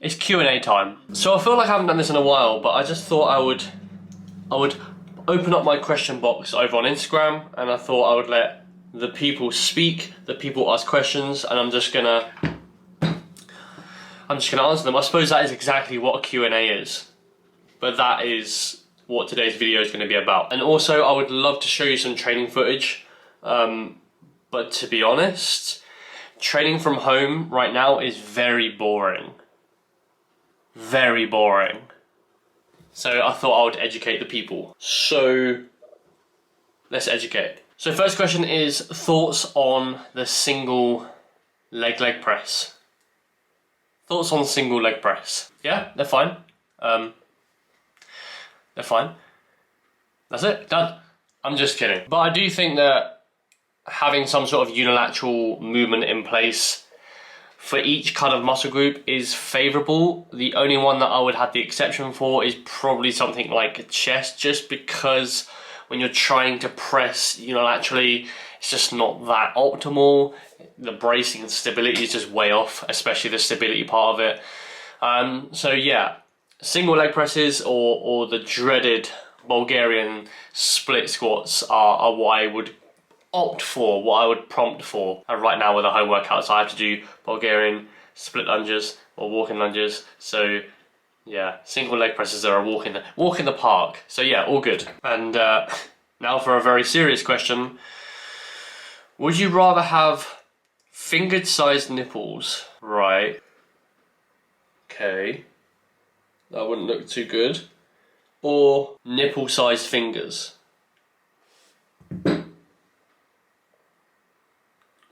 it's Q&A time. So I feel like I haven't done this in a while, but I just thought I would open up my question box over on Instagram, and I thought I would let the people speak, the people ask questions, and I'm just gonna answer them. I suppose that is exactly what a Q&A is, but that is what today's video is going to be about. And also, I would love to show you some training footage, but to be honest, training from home right now is very boring. Very boring. So I thought I would educate the people. So let's educate. So first question is thoughts on the single leg press. Thoughts on single leg press? Yeah, they're fine. They're fine. That's it, done. I'm just kidding. But I do think that having some sort of unilateral movement in place for each kind of muscle group is favourable. The only one that I would have the exception for is probably something like chest, just because when you're trying to press unilaterally, it's just not that optimal. The bracing and stability is just way off, especially the stability part of it. So yeah, single leg presses or the dreaded Bulgarian split squats are what I would opt for, what I would prompt for. And right now with the home workouts, I have to do Bulgarian split lunges or walking lunges. So yeah, single leg presses are a walk in the park. So yeah, all good. And now for a very serious question. Would you rather have fingered sized nipples? Right. Okay. That wouldn't look too good. Or nipple sized fingers?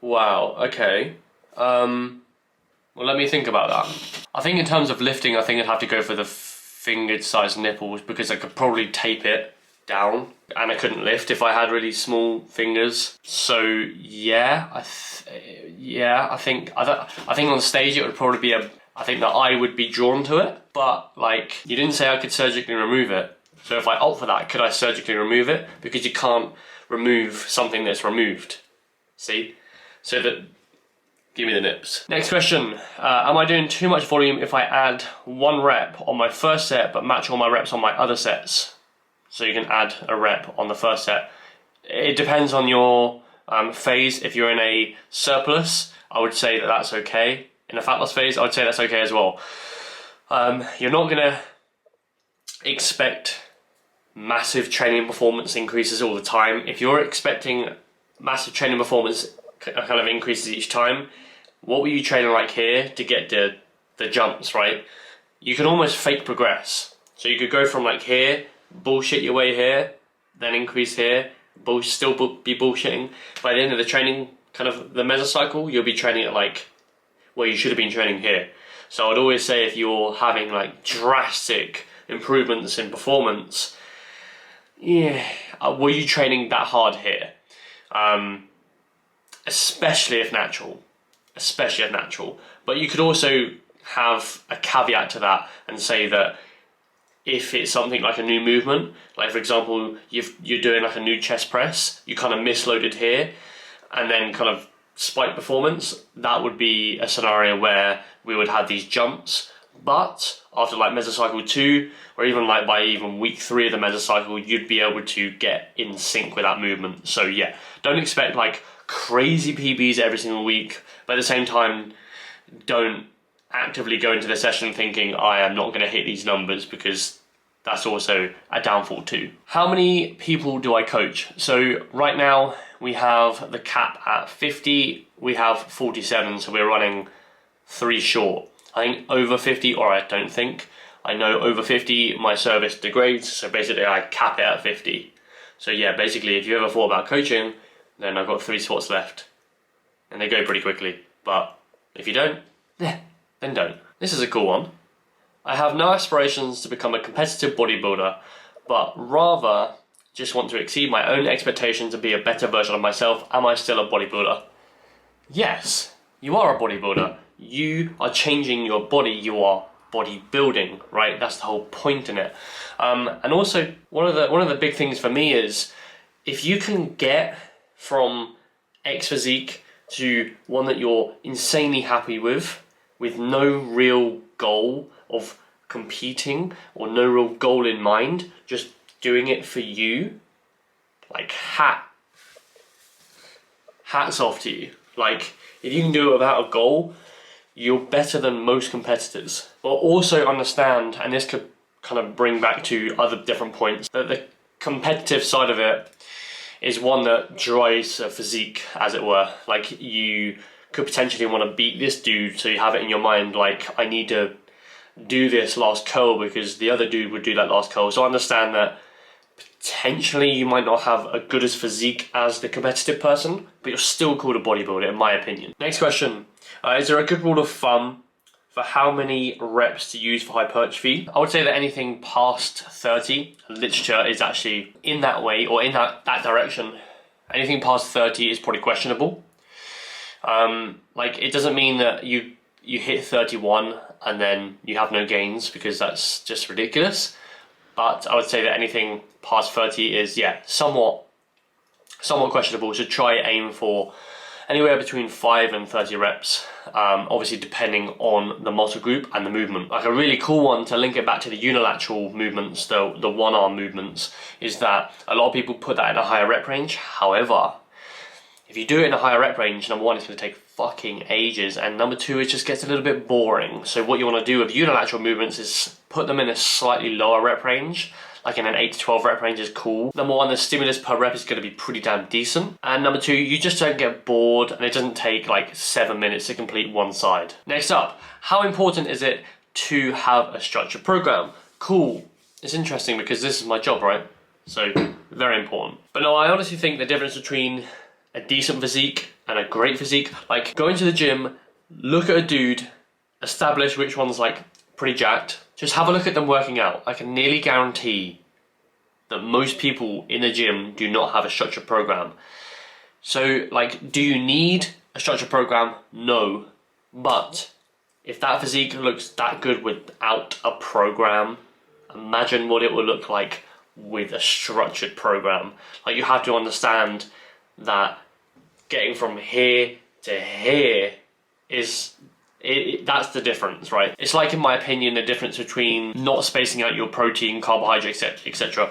Wow, okay. Well, let me think about that. I think in terms of lifting, I think I'd have to go for the fingered sized nipples because I could probably tape it down and I couldn't lift if I had really small fingers. So yeah, I think on stage it would probably be I think that I would be drawn to it, but like you didn't say I could surgically remove it. So if I opt for that, could I surgically remove it? Because you can't remove something that's removed. See? So that, give me the nips. Next question, am I doing too much volume if I add 1 rep on my first set but match all my reps on my other sets? So you can add a rep on the first set. It depends on your phase. If you're in a surplus, I would say that that's okay. In a fat loss phase, I would say that's okay as well. You're not gonna expect massive training performance increases all the time. If you're expecting massive training performance kind of increases each time, what were you training like here to get the jumps, right? You can almost fake progress. So you could go from like here, bullshit your way here, then increase here, still be bullshitting. By the end of the training, kind of the mesocycle, you'll be training at like where you should have been training here. So I'd always say if you're having like drastic improvements in performance, yeah, were you training that hard here? Especially if natural. But you could also have a caveat to that and say that if it's something like a new movement, like for example, you're doing like a new chest press, you kind of misloaded here, and then kind of spike performance, that would be a scenario where we would have these jumps. But after like mesocycle 2, or even like by even week 3 of the mesocycle, you'd be able to get in sync with that movement. So yeah, don't expect like crazy PBs every single week, but at the same time, don't actively go into the session thinking I am not going to hit these numbers, because that's also a downfall too. How many people do I coach? So right now we have the cap at 50, we have 47, so we're running 3 short. I think over 50, or I know over 50 my service degrades, so basically I cap it at 50. So yeah, basically if you ever thought about coaching, then I've got 3 spots left. And they go pretty quickly, but if you don't, then don't. This is a cool one. I have no aspirations to become a competitive bodybuilder, but rather just want to exceed my own expectations and be a better version of myself. Am I still a bodybuilder? Yes, you are a bodybuilder. You are changing your body, you are bodybuilding, right? That's the whole point in it. And also, one of the big things for me is, if you can get from X physique to one that you're insanely happy with no real goal of competing or no real goal in mind, just doing it for you, like hats off to you. Like, if you can do it without a goal, you're better than most competitors. But also understand, and this could kind of bring back to other different points, that the competitive side of it is one that drives a physique, as it were. Like, you could potentially want to beat this dude, so you have it in your mind, like, I need to do this last curl because the other dude would do that last curl. So understand that potentially you might not have a good as physique as the competitive person, but you're still called a bodybuilder, in my opinion. Next question. Is there a good rule of thumb for how many reps to use for hypertrophy? I would say that anything past 30, literature is actually in that way, or in that direction. Anything past 30 is probably questionable. Like, it doesn't mean that you hit 31 and then you have no gains, because that's just ridiculous. But I would say that anything past 30 is, somewhat questionable. So try aim for anywhere between 5 and 30 reps, obviously depending on the muscle group and the movement. Like, a really cool one to link it back to the unilateral movements, the one arm movements, is that a lot of people put that in a higher rep range. However, if you do it in a higher rep range, number one, it's going to take fucking ages, and number two, it just gets a little bit boring. So what you want to do with unilateral movements is put them in a slightly lower rep range, like in an 8 to 12 rep range is cool. Number one, the stimulus per rep is going to be pretty damn decent. And number two, you just don't get bored, and it doesn't take like 7 minutes to complete one side. Next up, how important is it to have a structured program? Cool. It's interesting because this is my job, right? So, very important. But no, I honestly think the difference between a decent physique and a great physique, like, go into the gym, look at a dude, establish which one's like pretty jacked, just have a look at them working out. I can nearly guarantee that most people in the gym do not have a structured program. So, like, do you need a structured program? No. But if that physique looks that good without a program, imagine what it will look like with a structured program. Like, you have to understand that getting from here to here is that's the difference, right? It's like, in my opinion, the difference between not spacing out your protein, carbohydrates, etc.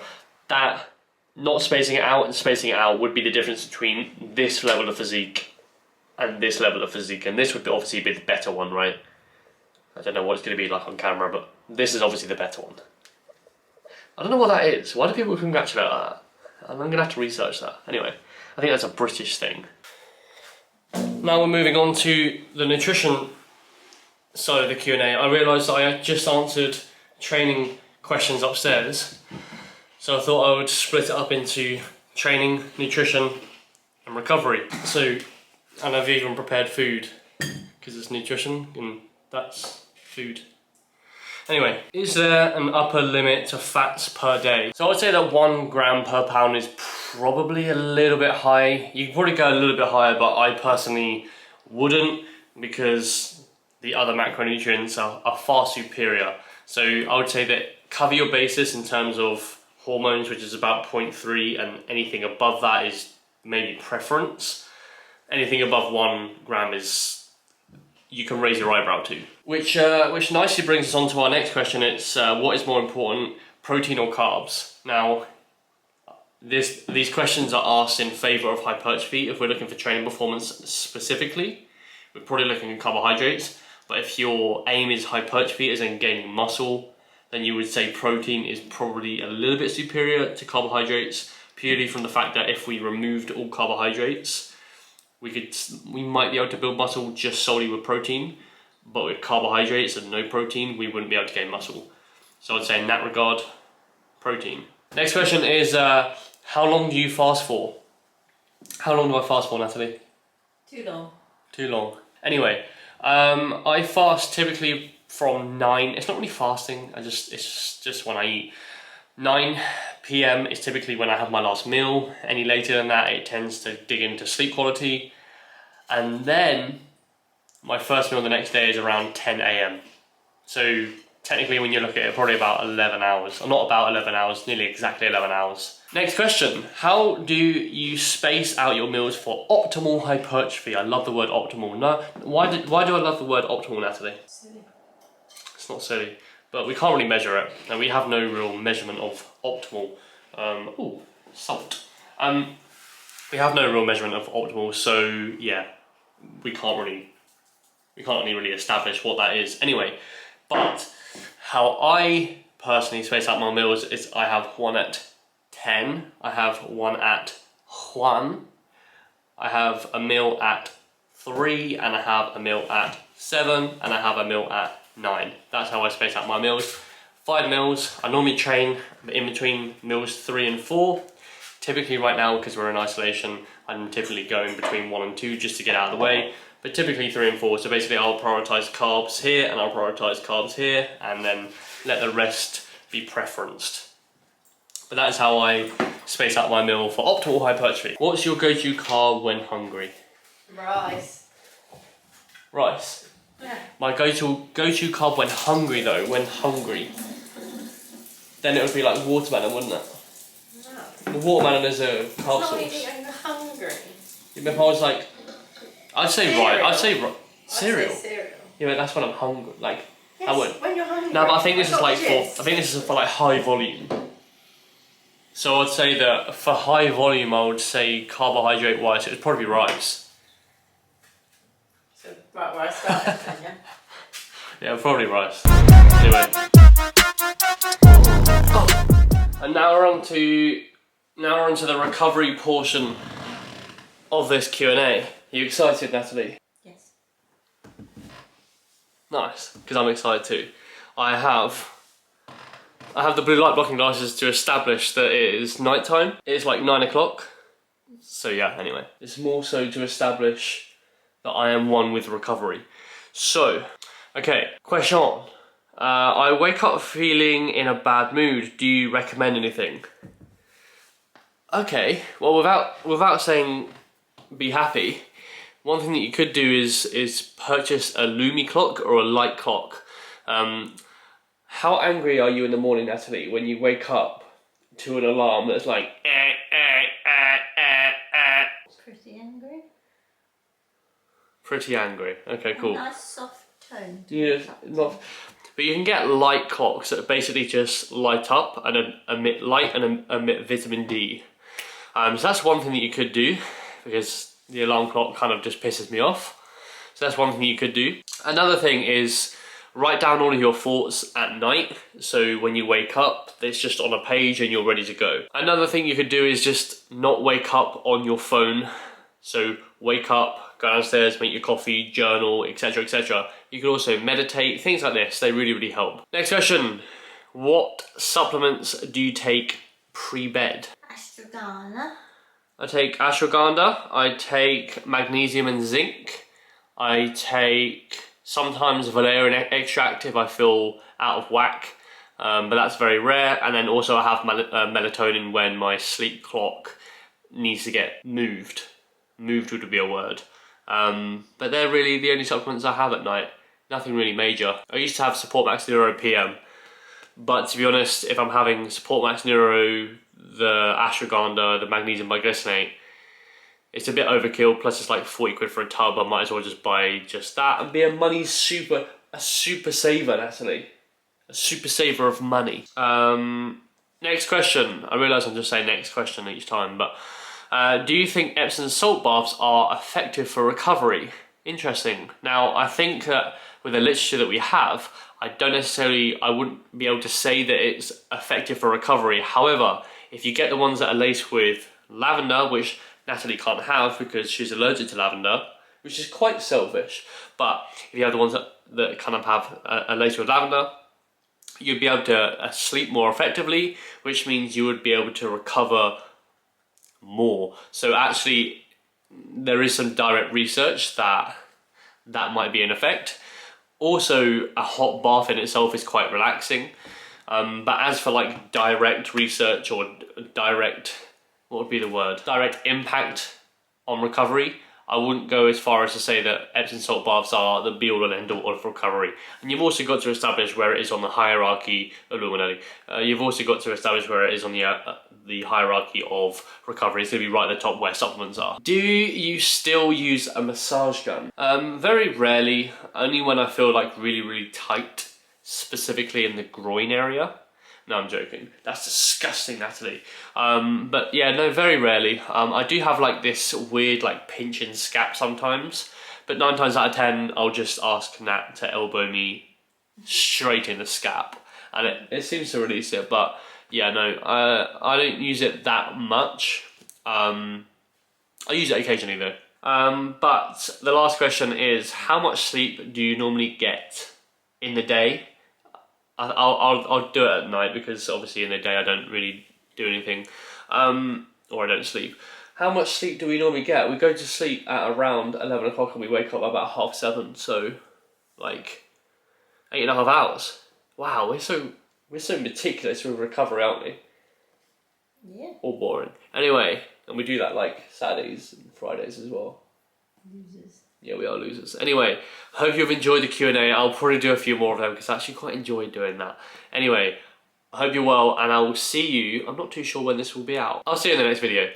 That not spacing it out and spacing it out would be the difference between this level of physique and this level of physique, and this would obviously be the better one, right? I don't know what it's going to be like on camera, but this is obviously the better one. I don't know what that is. Why do people congratulate that? I'm going to have to research that. Anyway, I think that's a British thing. Now we're moving on to the nutrition side of the Q&A. I realised that I had just answered training questions upstairs, so I thought I would split it up into training, nutrition and recovery. So, and I've even prepared food, because it's nutrition and that's food. Anyway, is there an upper limit to fats per day? So I would say that 1 gram per pound is probably a little bit high. You could probably go a little bit higher, but I personally wouldn't, because the other macronutrients are far superior. So I would say that cover your basis in terms of hormones, which is about 0.3, and anything above that is maybe preference. Anything above 1 gram is, you can raise your eyebrow to. Which nicely brings us on to our next question. It's what is more important, protein or carbs? Now, these questions are asked in favour of hypertrophy. If we're looking for training performance specifically, we're probably looking at carbohydrates. But if your aim is hypertrophy, as in gaining muscle, then you would say protein is probably a little bit superior to carbohydrates, purely from the fact that if we removed all carbohydrates, we might be able to build muscle just solely with protein, but with carbohydrates and no protein, we wouldn't be able to gain muscle. So I'd say in that regard, protein. Next question is, how long do you fast for? How long do I fast for, Natalie? Too long. Too long. Anyway, I fast typically from 9, it's not really fasting, it's just when I eat. 9 PM is typically when I have my last meal. Any later than that, it tends to dig into sleep quality. And then my first meal the next day is around 10 AM. So technically when you look at it, probably about 11 hours. Or not about 11 hours, nearly exactly 11 hours. Next question. How do you space out your meals for optimal hypertrophy? I love the word optimal. No, why do I love the word optimal, Natalie? Silly. It's not silly, but we can't really measure it, and we have no real measurement of optimal. Ooh, salt. We have no real measurement of optimal, so yeah, we can't really establish what that is. Anyway, but how I personally space out my meals is I have one at 10, I have one at 1, I have a meal at 3, and I have a meal at 7, and I have a meal at 9. That's how I space out my meals. 5 meals. I normally train in between meals 3 and 4. Typically right now, because we're in isolation, I'm typically going between 1 and 2 just to get out of the way. But typically 3 and 4. So basically I'll prioritise carbs here and I'll prioritise carbs here, and then let the rest be preferenced. But that is how I space out my meal for optimal hypertrophy. What's your go-to carb when hungry? Rice. Rice. Yeah. My go-to carb when hungry though, then it would be like watermelon, wouldn't it? No. The watermelon is a carb It's not source. eating when you're hungry. If I was like, I'd say rice. I'd say cereal. I'd say cereal. Yeah, but that's when I'm hungry. Like, Yes, I would. when you're hungry. No, but I think this I is like got for. gist. I think this is for like high volume. So I'd say that for high volume, I would say carbohydrate wise, it would probably be rice. So, right where I started then, yeah? Yeah, probably rice. Anyway. Oh. And now we're on to the recovery portion of this Q&A. Are you excited, Natalie? Yes. Nice, because I'm excited too. I have the blue light blocking glasses to establish that it is nighttime. It's like 9 o'clock. So yeah, anyway. It's more so to establish that I am one with recovery. So, okay, question. I wake up feeling in a bad mood. Do you recommend anything? Okay, well without saying be happy, one thing that you could do is purchase a Lumi clock or a light clock. How angry are you in the morning, Natalie, when you wake up to an alarm that's like Pretty angry. Pretty angry. Okay, cool. A nice soft tone. Yeah, but you can get light clocks that basically just light up and emit light and emit vitamin D. So that's one thing that you could do, because the alarm clock kind of just pisses me off. So that's one thing you could do. Another thing is write down all of your thoughts at night, so when you wake up, it's just on a page and you're ready to go. Another thing you could do is just not wake up on your phone. So wake up, go downstairs, make your coffee, journal, etc, etc. You can also meditate, things like this, they really, really help. Next question, what supplements do you take pre-bed? Ashwagandha. I take ashwagandha, I take magnesium and zinc, I take sometimes valerian extract if I feel out of whack, but that's very rare, and then also I have melatonin when my sleep clock needs to get moved. Moved would be a word. But they're really the only supplements I have at night. Nothing really major. I used to have Support Max Neuro PM, but to be honest, if I'm having Support Max Neuro, the ashwagandha, the magnesium biglycinate, it's a bit overkill, plus it's like 40 quid for a tub. I might as well just buy just that and be a super saver, Natalie. A super saver of money. Next question. I realise I'm just saying next question each time, but do you think Epsom salt baths are effective for recovery? Interesting. Now, I think that with the literature that we have, I wouldn't be able to say that it's effective for recovery. However, if you get the ones that are laced with lavender, which Natalie can't have because she's allergic to lavender, which is quite selfish, but if you have the ones that kind of have a laced with lavender, you'd be able to sleep more effectively, which means you would be able to recover more. So actually, there is some direct research that might be an effect. Also, a hot bath in itself is quite relaxing. But as for like direct research or direct, what would be the word? Direct impact on recovery, I wouldn't go as far as to say that Epsom salt baths are the be-all and end-all of recovery. And you've also got to establish where it is on the hierarchy, Illuminati. You've also got to establish where it is on the hierarchy of recovery. It's going to be right at the top where supplements are. Do you still use a massage gun? Very rarely, only when I feel like really tight, specifically in the groin area. No, I'm joking. That's disgusting, Natalie. But yeah, no, very rarely. I do have like this weird like pinch and scap sometimes, but 9 times out of 10, I'll just ask Nat to elbow me straight in the scap, and it seems to release it. But yeah, no, I don't use it that much. I use it occasionally though. But the last question is, how much sleep do you normally get in the day? I'll do it at night because obviously in the day I don't really do anything, or I don't sleep. How much sleep do we normally get? We go to sleep at around 11 o'clock and we wake up about 7:30, so like 8.5 hours. Wow, we're so meticulous with recovery, aren't we? Yeah. Or boring. Anyway, and we do that like Saturdays and Fridays as well. Losers. Yeah, we are losers. Anyway, hope you've enjoyed the Q&A. I'll probably do a few more of them because I actually quite enjoy doing that. Anyway, I hope you're well and I will see you. I'm not too sure when this will be out. I'll see you in the next video.